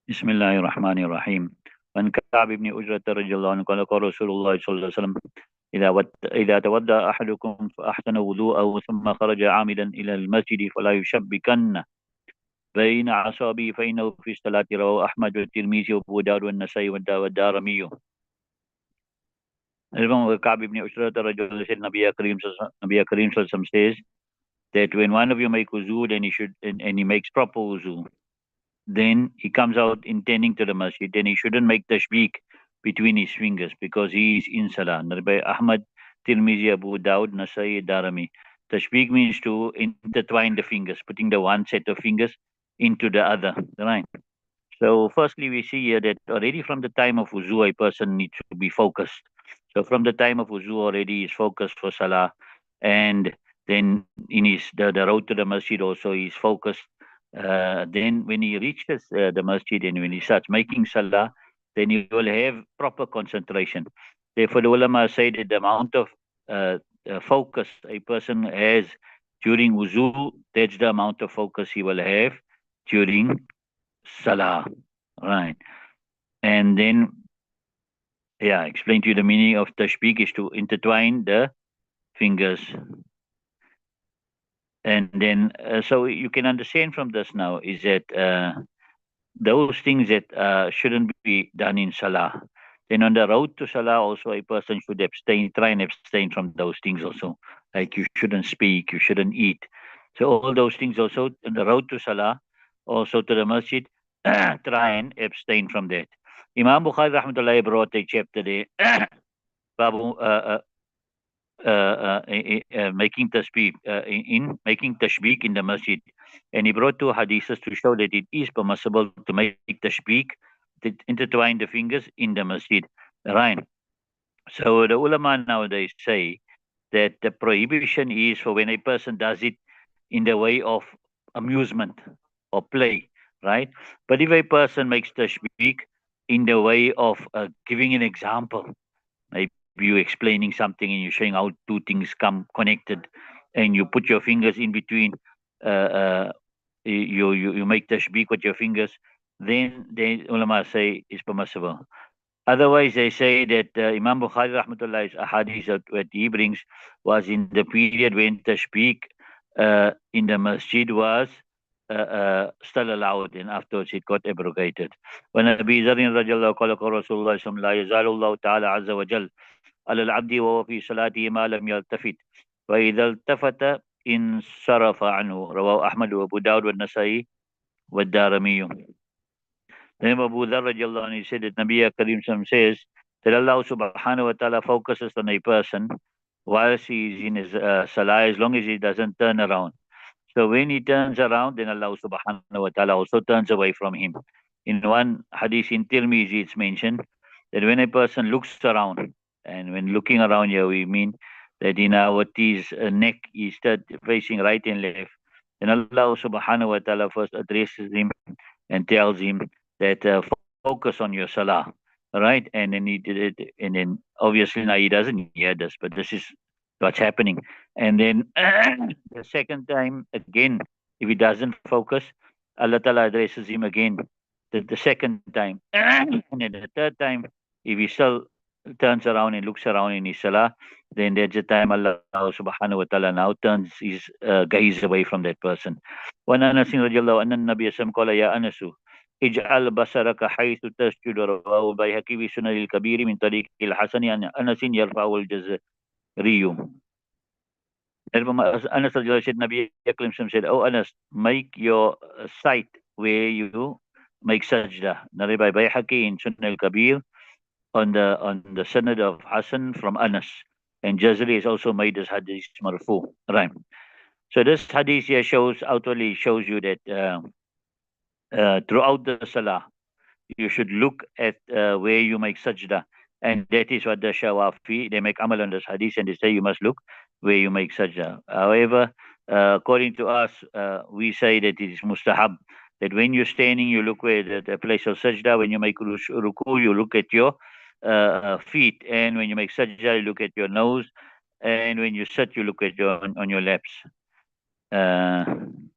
بسم الله الرحمن الرحيم. عن كعب بن أجرة رضي الله عنه قال قال رسول الله صلى الله عليه وسلم: إذا تودى أحدكم فأحسن وضوءه ثم خرج عامدا إلى المسجد فلا يشبكن بين أصابعه فإنه في الصلاة. رواه أحمد والترمذي وأبو داود والنسائي والدارمي. Remember Ka'b ibn Ushrat rajul said Nabi Kareem says that when one of you make wuzu, then and he makes proper wuzu, then he comes out intending to the masjid, then he shouldn't make tashbik between his fingers because he is in salah. By Ahmad, Tirmizi, Abu Dawud, Nasai, Darami. Tashbik means to intertwine the fingers, putting the one set of fingers into the other. Right. So firstly, we see here that already from the time of wuzu, a person needs to be focused. So from the time of wuzu already is focused for salah, and then in the road to the masjid also is focused. Then when he reaches the masjid and when he starts making salah, then he will have proper concentration. Therefore, the ulama say that the amount of focus a person has during wuzu, that's the amount of focus he will have during salah. Right. And then, yeah, explain to you the meaning of tashbik is to intertwine the fingers. And then, so you can understand from this now is that those things that shouldn't be done in salah. Then on the road to salah, also a person should abstain, try and abstain from those things also. Like you shouldn't speak, you shouldn't eat. So all those things also on the road to salah, also to the masjid, try and abstain from that. Imam Bukhari rahmatullahi brought a chapter there, Babu, making tashbih in making tashbik in the masjid, and he brought two hadiths to show that it is permissible to make tashbik, to intertwine the fingers in the masjid. Right. So the ulama nowadays say that the prohibition is for when a person does it in the way of amusement or play, right? But if a person makes tashbik in the way of giving an example, maybe you explaining something and you're showing how two things come connected, and you put your fingers in between, you make tashbik with your fingers, then the ulama say is permissible. Otherwise, they say that Imam Bukhari rahmatullah's ahadith that he brings was in the period when tashbik in the masjid was still allowed, and afterwards it got abrogated. When Abi Zarin radiallahu qala qala Rasulullah sallallahu la yazalu Allah ta'ala azza wa jal على العبد وهو في صلاته ما لم يلتفت فإذا التفت انصرف عنه. رواه أحمد وأبو داود والنسائي والدارمي. Then Abu Dharr radiallahu anhu said that Nabi Karim says that Allah subhanahu wa ta'ala focuses on a person whilst he is in his salah, as long as he doesn't turn around. So when he turns around, then Allah subhanahu wa ta'ala also turns away from him. In one hadith in Tirmizi, it's mentioned that when a person looks around, and when looking around here, we mean that in our his neck, he start facing right and left. Then Allah subhanahu wa ta'ala first addresses him and tells him that focus on your salah, right? And then he did it, and then obviously now he doesn't hear this, but this is what's happening. And then the second time again, if he doesn't focus, Allah Ta'ala addresses him again the second time. And then the third time, if he still turns around and looks around in his salah, then there's a time Allah subhanahu wa ta'ala now turns his gaze away from that person. وأن أنس رضي الله أن النبي صلى الله عليه وسلم قال يا أنس اجعل بصرك حيث تسجد. رواه البيهقي في سنن الكبير من طريق الحسن عن أنس يرفعه الجزري. Anas said, Nabi Akram said, "Oh Anas, make your sight where you make sajda." Narrated by Bayhaqi in Sunan al-Kabir on the sanad of Hassan from Anas. And Jazari has also made this hadith marfu. Right. So this hadith here outwardly shows you that throughout the salah, you should look at where you make sajda. And that is what the Shawafi, they make amal on this hadith and they say you must look where you make sajda. However, according to us, we say that it is mustahab, that when you're standing, you look where the place of sajda. When you make ruku, you look at your feet. And when you make sajda, you look at your nose. And when you sit, you look at on your laps. And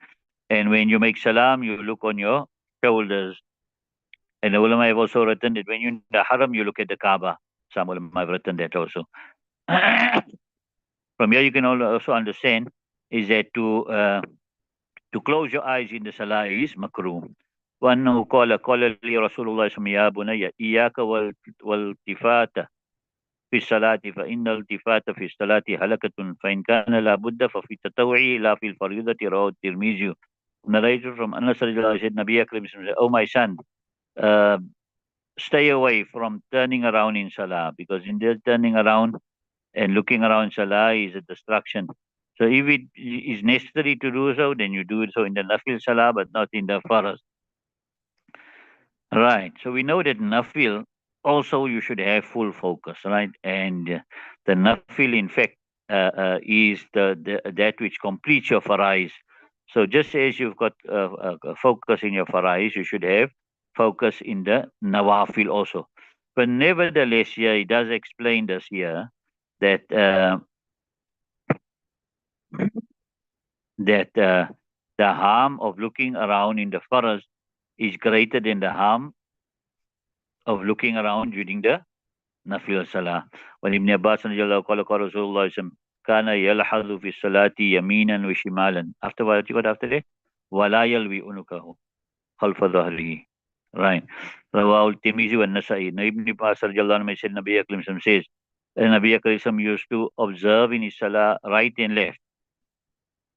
when you make salam, you look on your shoulders. And the ulama have also written that when you're in the haram, you look at the Kaaba. Some ulama have written that also. From here, you can also understand is that to close your eyes in the salah is makruh. وأنه قال لي رسول الله صلى الله عليه وسلم يا بني إياك والالتفات في الصلاة فإن الالتفات في الصلاة هلكة فإن كان لابد ففي التطوع لا في الفريضة رواه الترمذي. Narrated from Anas radiallahu anhu said, Nabi Akram said, "Oh my son, uh, stay away from turning around in salah because in this turning around and looking around salah is a distraction. So if it is necessary to do so, then you do it so in the nafil salah, but not in the faraz." Right. So we know that nafil also you should have full focus, right? And the nafil, in fact, is the that which completes your farais. So just as you've got focus in your farais, you should have focus in the nawafil also. But nevertheless, here he does explain this here that that the harm of looking around in the forest is greater than the harm of looking around during the nafil salah. When Ibn Abbas radiallahu anhu qala Rasulullah kana yalhadu fi salati yaminan wa shimalan. After what you got after that? Wala yalwi unukahu khalfa dhahrihi. Right. Rawahu al-Tirmidhi wa an-Nasa'i. Now Ibn Abbas radiallahu anhu said Nabi Akram says, Nabi Akram used to observe in his salah right and left,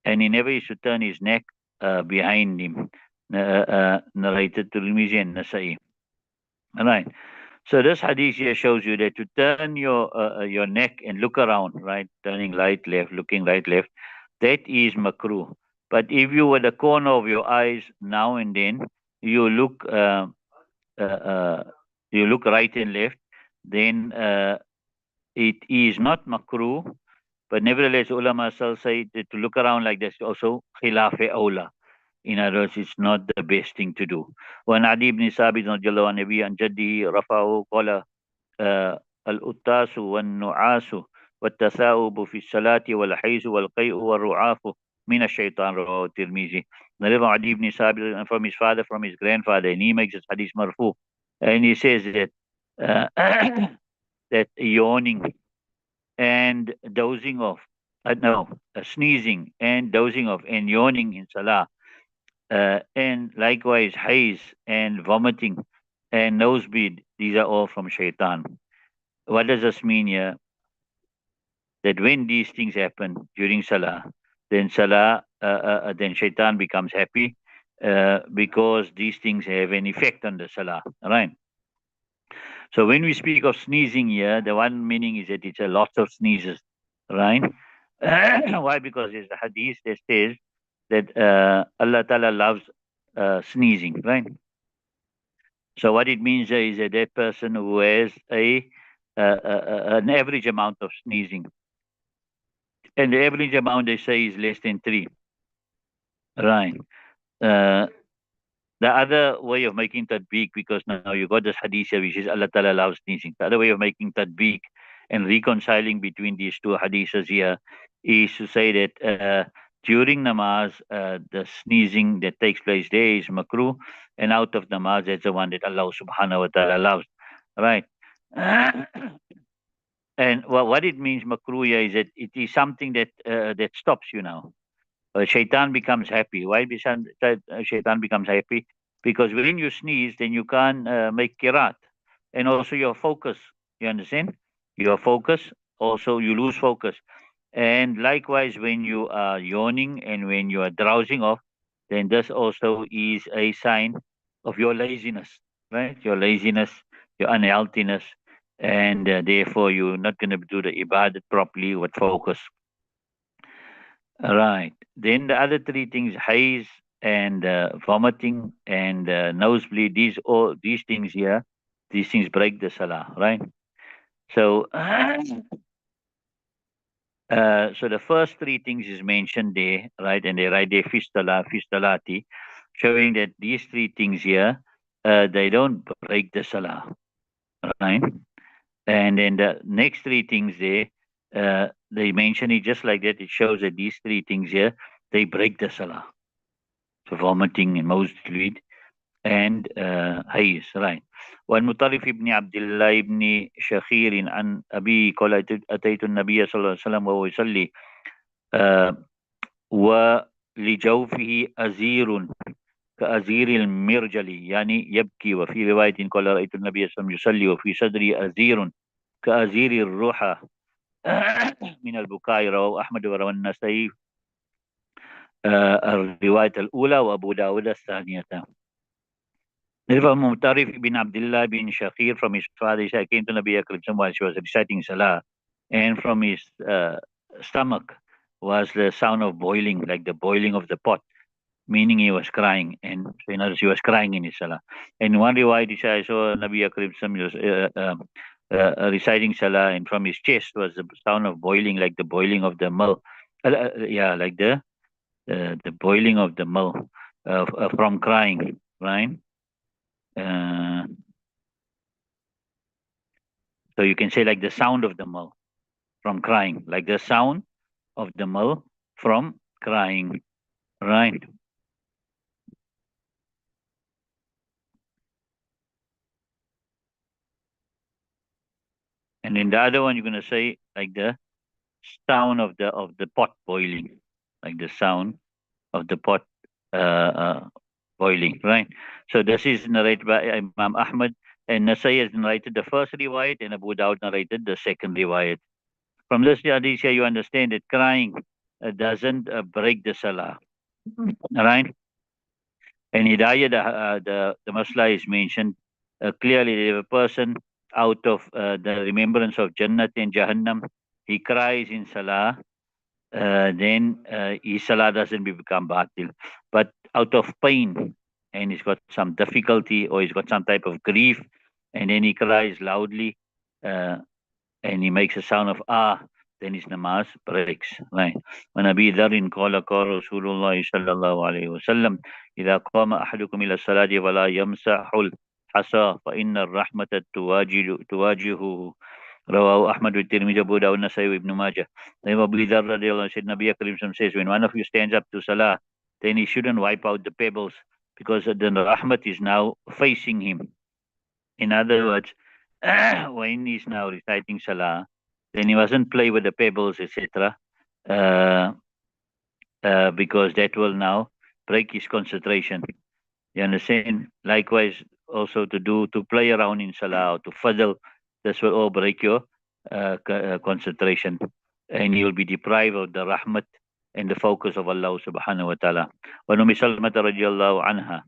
and he never used to turn his neck behind him. Narrated to Tirmidhi and Nasa'i. All right. So this hadith here shows you that to turn your neck and look around, right, turning right, left, looking right, left, that is makruh. But if you were the corner of your eyes now and then, you look uh, uh, you look right and left, then it is not makruh. But nevertheless, ulama still say that to look around like this also khilaf awla. In other words, it's not the best thing to do. وعن عدي بن ثابت رضي الله عن النبي عن جده رفعه قال الأتاس والنعاس والتثاؤب في الصلاة والحيز والقيء والرعاف من الشيطان رواه الترمذي. Narrated from Adi ibn Sabit from his father, from his grandfather, and he makes this hadith marfu. And he says that that yawning and dozing off, sneezing and dozing off and yawning in salah, and likewise haze and vomiting and nosebleed, these are all from shaitan. What does this mean here? That when these things happen during salah, then then shaitan becomes happy because these things have an effect on the salah, right? So when we speak of sneezing here, the one meaning is that it's a lot of sneezes, right? Why? Because there's a hadith that says that Allah Ta'ala loves sneezing, right? So what it means is that that person who has an average amount of sneezing, and the average amount they say is less than 3, right? Uh, the other way of making tadbiq, because now you got this hadith here, which is Allah Ta'ala loves sneezing. The other way of making tadbiq and reconciling between these two hadiths here is to say that during namaz, the sneezing that takes place there is makruh, and out of namaz, that's the one that Allah subhanahu wa ta'ala loves, right? And what it means, makruh, is that it is something that that stops you now. Shaitan becomes happy. Why shaitan becomes happy? Because when you sneeze, then you can't make kirat. And also your focus, you understand? Your focus, also you lose focus. And likewise, when you are yawning and when you are drowsing off, then this also is a sign of your laziness, right? Your laziness, your unhealthiness, and therefore you're not going to do the ibadat properly with focus. Right. Then the other 3 things, haze and vomiting and nosebleed, these things here, these things break the salah, right? So, so the first 3 things is mentioned there, right? And they write there fistalati, showing that these 3 things here, they don't break the salah, right? And then the next 3 things there, they mention it just like that. It shows that these 3 things here, they break the salah. So vomiting and nosebleed and Hayes, right. والمطرف ابن عبد الله ابن شخير عن أبي قال أتيت النبي صلى الله عليه وسلم وهو يصلي آه، ولجوفه أزير كأزير المرجل يعني يبكي. وفي رواية قال رأيت النبي صلى الله عليه وسلم يصلي وفي صدري أزير كأزير الروحة من البكاء. رواه أحمد وروى النسائي الرواية الأولى وأبو داود الثانية. From Mutarif bin Abdullah bin Shakir, from his father, he said, came to Nabi Akram while she was reciting Salah, and from his stomach was the sound of boiling, like the boiling of the pot, meaning he was crying, and so in other words, he was crying in his Salah. And one riwayat, he said, I saw Nabi Akram reciting Salah, and from his chest was the sound of boiling, like the boiling of the mill. Yeah, like the boiling of the mill from crying, right? Uh, so you can say like the sound of the mill from crying, like the sound of the mill from crying, right? And in the other one, you're gonna say like the sound of the pot boiling, like the sound of the pot boiling, right? So this is narrated by Imam Ahmad, and Nasai has narrated the first riwayat, and Abu Dawud narrated the second riwayat. From this hadith here, you understand that crying doesn't break the salah, right? And Hidayah, the Masla is mentioned clearly. If a person out of the remembrance of Jannat and Jahannam, he cries in Salah, then his Salah doesn't become batil. But out of pain, and he's got some difficulty or he's got some type of grief, and then he cries loudly, uh, and he makes a sound of then his namaz breaks. Right. When Abi Dharin qala qala Rasulullah sallallahu alayhi wa sallam, إذا قام أحدكم إلى الصلاة ولا يمسح الحصى فإن الرحمة تواجهه. رواه Ahmad with Tirmidhi, Abu Dawud, Nasai, Ibn Majah. Then Abu Dharr radiallahu anhu said, Nabi Karim says, when one of you stands up to Salah, then he shouldn't wipe out the pebbles because the rahmat is now facing him. In other words, when he's now reciting Salah, then he mustn't play with the pebbles, etc., uh, because that will now break his concentration. You understand? Likewise, also to play around in Salah or to fuddle, this will all break your concentration, and you'll be deprived of the rahmat and the focus of Allah subhanahu wa ta'ala. وَنُمِ سَلْمَةَ رَضِيَ اللَّهُ عَنْهَا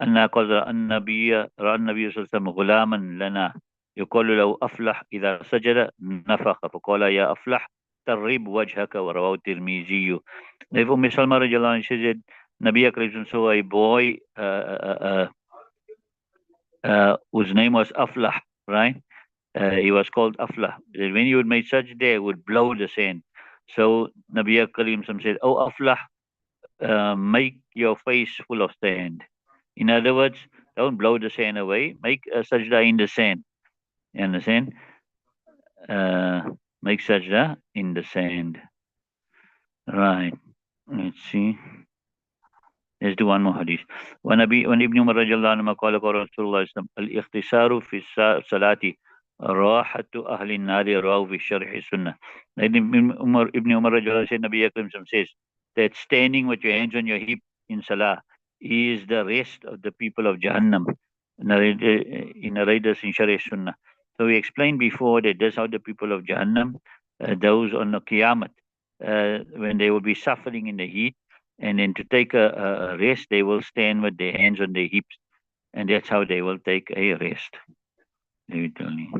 أنها قال رأى النبي صلى الله عليه وسلم غلاما لنا يقال له أفلح إذا سجد نفخ فقال يا أفلح ترب وجهك. ورواه الترمذي. If Salma radiallahu anha said Nabi Akram saw a boy whose name was Aflah, right? He was called Aflah. When he would make such day, would blow the sand. So Nabi Akram said, "Oh Aflah, make your face full of sand." In other words, don't blow the sand away. Make a sajda in the sand. You understand? Make sajda in the sand. Right. Let's see. Let's do one more hadith. وعن ابن عمر رضي الله عنهما قال قال رسول الله صلى الله عليه وسلم الاختصار في الصلاة راحة أهل النار. رواه في شرح السنة. Ibn Umar رضي الله عنه said, Nabi Akram says that standing with your hands on your hip in salah is the rest of the people of Jahannam. Narrators in Sharh Sunnah. So we explained before that that's how the people of Jahannam, those on the Qiyamah, when they will be suffering in the heat, and then to take a rest, they will stand with their hands on their hips, and that's how they will take a rest. They will tell me.